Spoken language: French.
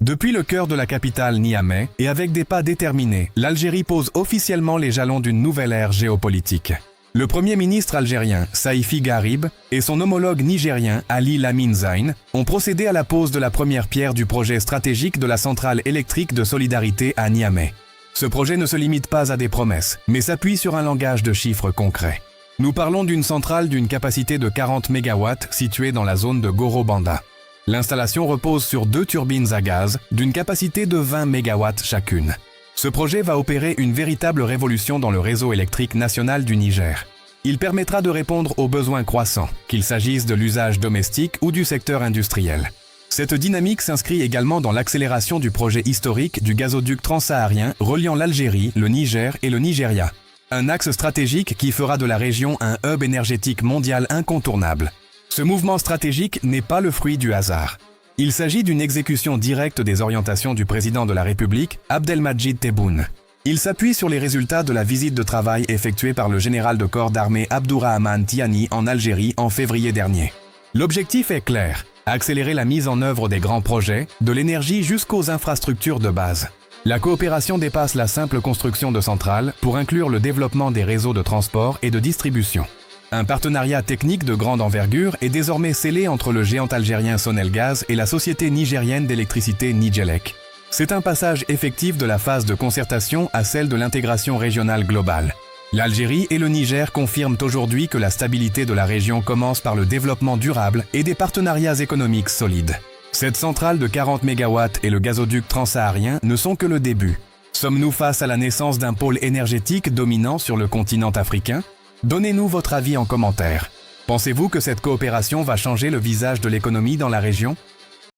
Depuis le cœur de la capitale Niamey, et avec des pas déterminés, l'Algérie pose officiellement les jalons d'une nouvelle ère géopolitique. Le Premier ministre algérien, Saïfi Garib, et son homologue nigérien, Ali Lamine Zayn, ont procédé à la pose de la première pierre du projet stratégique de la centrale électrique de solidarité à Niamey. Ce projet ne se limite pas à des promesses, mais s'appuie sur un langage de chiffres concrets. Nous parlons d'une centrale d'une capacité de 40 MW située dans la zone de Goro-Banda. L'installation repose sur 2 turbines à gaz d'une capacité de 20 MW chacune. Ce projet va opérer une véritable révolution dans le réseau électrique national du Niger. Il permettra de répondre aux besoins croissants, qu'il s'agisse de l'usage domestique ou du secteur industriel. Cette dynamique s'inscrit également dans l'accélération du projet historique du gazoduc transsaharien reliant l'Algérie, le Niger et le Nigeria. Un axe stratégique qui fera de la région un hub énergétique mondial incontournable. Ce mouvement stratégique n'est pas le fruit du hasard. Il s'agit d'une exécution directe des orientations du président de la République, Abdelmadjid Tebboune. Il s'appuie sur les résultats de la visite de travail effectuée par le général de corps d'armée Abdourahmane Tiani en Algérie en février dernier. L'objectif est clair, accélérer la mise en œuvre des grands projets, de l'énergie jusqu'aux infrastructures de base. La coopération dépasse la simple construction de centrales pour inclure le développement des réseaux de transport et de distribution. Un partenariat technique de grande envergure est désormais scellé entre le géant algérien Sonelgaz et la société nigérienne d'électricité Nigelec. C'est un passage effectif de la phase de concertation à celle de l'intégration régionale globale. L'Algérie et le Niger confirment aujourd'hui que la stabilité de la région commence par le développement durable et des partenariats économiques solides. Cette centrale de 40 MW et le gazoduc transsaharien ne sont que le début. Sommes-nous face à la naissance d'un pôle énergétique dominant sur le continent africain ? Donnez-nous votre avis en commentaire. Pensez-vous que cette coopération va changer le visage de l'économie dans la région ?